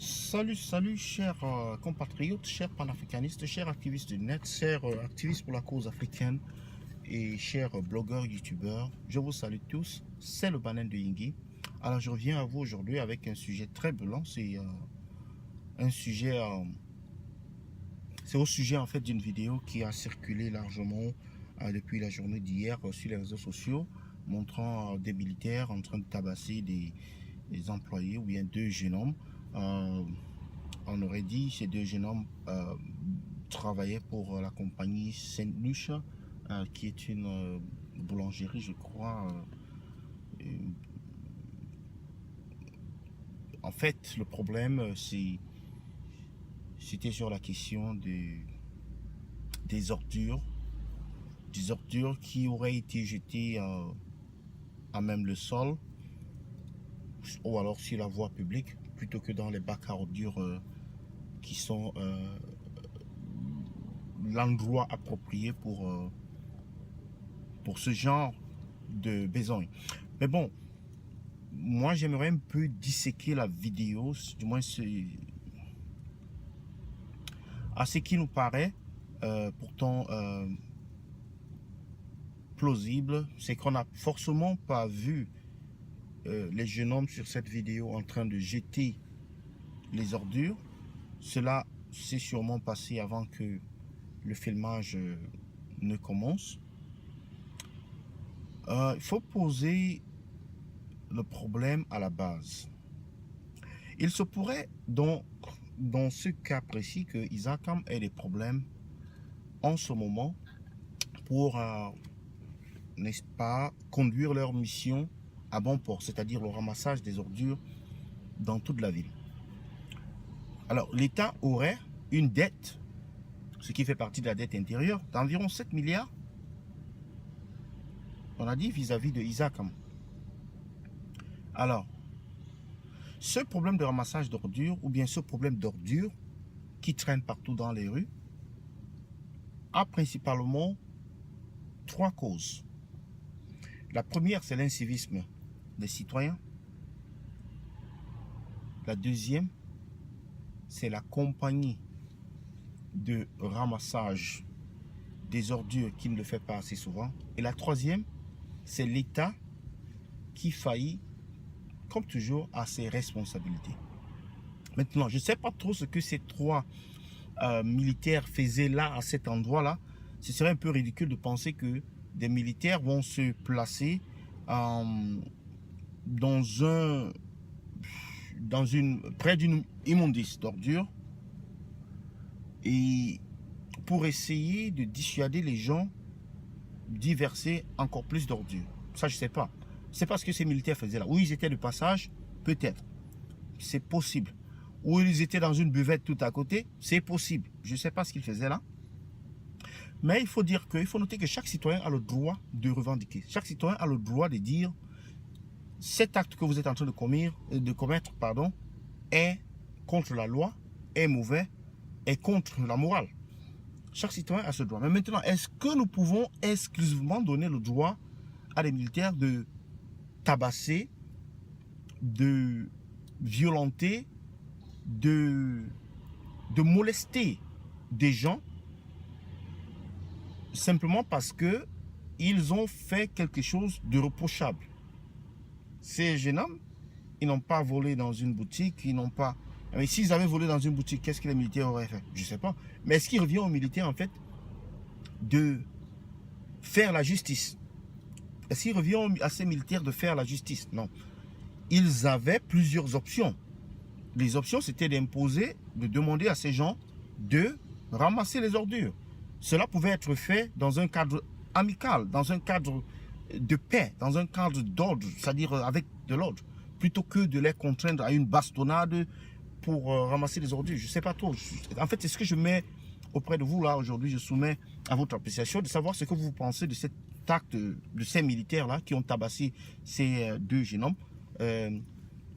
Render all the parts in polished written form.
Salut, chers compatriotes, chers panafricanistes, chers activistes du net, chers activistes pour la cause africaine et chers blogueurs, youtubeurs. Je vous salue tous, c'est le Banen de Yingui. Alors je reviens à vous aujourd'hui avec un sujet très brûlant. C'est un sujet, c'est au sujet en fait d'une vidéo qui a circulé largement depuis la journée d'hier sur les réseaux sociaux, montrant des militaires en train de tabasser des employés ou bien deux jeunes hommes. On aurait dit ces deux jeunes hommes travaillaient pour la compagnie Saint-Luche, qui est une boulangerie, je crois. En fait, le problème, c'était sur la question des ordures qui auraient été jetées à même le sol, ou alors sur la voie publique, plutôt que dans les bacs à ordures qui sont l'endroit approprié pour ce genre de besoin. Mais bon, moi j'aimerais un peu disséquer la vidéo, du moins à ce qui nous paraît pourtant plausible. C'est qu'on n'a forcément pas vu les jeunes hommes sur cette vidéo en train de jeter les ordures. Cela s'est sûrement passé avant que le filmage ne commence. Il faut poser le problème à la base. Il se pourrait donc dans ce cas précis que Isakam ait des problèmes en ce moment pour n'est-ce pas, conduire leur mission à bon port, c'est-à-dire le ramassage des ordures dans toute la ville. Alors, l'État aurait une dette, ce qui fait partie de la dette intérieure, d'environ 7 milliards, on a dit, vis-à-vis de Isakam. Alors, ce problème de ramassage d'ordures, ou bien ce problème d'ordures qui traîne partout dans les rues, a principalement trois causes. La première, c'est l'incivisme des citoyens. La deuxième, c'est la compagnie de ramassage des ordures qui ne le fait pas assez souvent. Et la troisième, c'est l'État qui faillit, comme toujours, à ses responsabilités. Maintenant, je ne sais pas trop ce que ces trois militaires faisaient là, à cet endroit-là. Ce serait un peu ridicule de penser que des militaires vont se placer près d'une immondice d'ordures et pour essayer de dissuader les gens d'y verser encore plus d'ordures. Ça, je ne sais pas. C'est pas ce que ces militaires faisaient là. Où ils étaient de passage, peut-être. C'est possible. Ou ils étaient dans une buvette tout à côté, c'est possible. Je ne sais pas ce qu'ils faisaient là. Mais il faut noter que chaque citoyen a le droit de revendiquer. Chaque citoyen a le droit de dire cet acte que vous êtes en train de commettre, est contre la loi, est mauvais, est contre la morale. Chaque citoyen a ce droit. Mais maintenant, est-ce que nous pouvons exclusivement donner le droit à des militaires de tabasser, de violenter, de molester des gens simplement parce que ils ont fait quelque chose de reprochable? Ces jeunes hommes, ils n'ont pas volé dans une boutique, ils n'ont pas... Mais s'ils avaient volé dans une boutique, qu'est-ce que les militaires auraient fait? Je ne sais pas. Mais est-ce qu'il revient aux militaires, en fait, de faire la justice? Est-ce qu'il revient à ces militaires de faire la justice? Non. Ils avaient plusieurs options. Les options, c'était d'imposer, de demander à ces gens de ramasser les ordures. Cela pouvait être fait dans un cadre amical, dans un cadre de paix, dans un cadre d'ordre, c'est-à-dire avec de l'ordre, plutôt que de les contraindre à une bastonnade pour ramasser les ordures. Je ne sais pas trop. En fait, c'est ce que je mets auprès de vous là aujourd'hui. Je soumets à votre appréciation de savoir ce que vous pensez de cet acte de ces militaires-là qui ont tabassé ces deux jeunes hommes.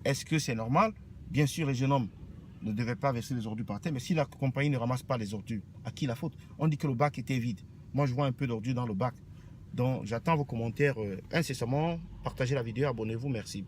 Est-ce que c'est normal? Bien sûr, les jeunes hommes ne devaient pas verser les ordures par terre, mais si la compagnie ne ramasse pas les ordures, à qui la faute? On dit que le bac était vide. Moi, je vois un peu d'ordures dans le bac. Donc, j'attends vos commentaires incessamment. Partagez la vidéo, abonnez-vous, merci.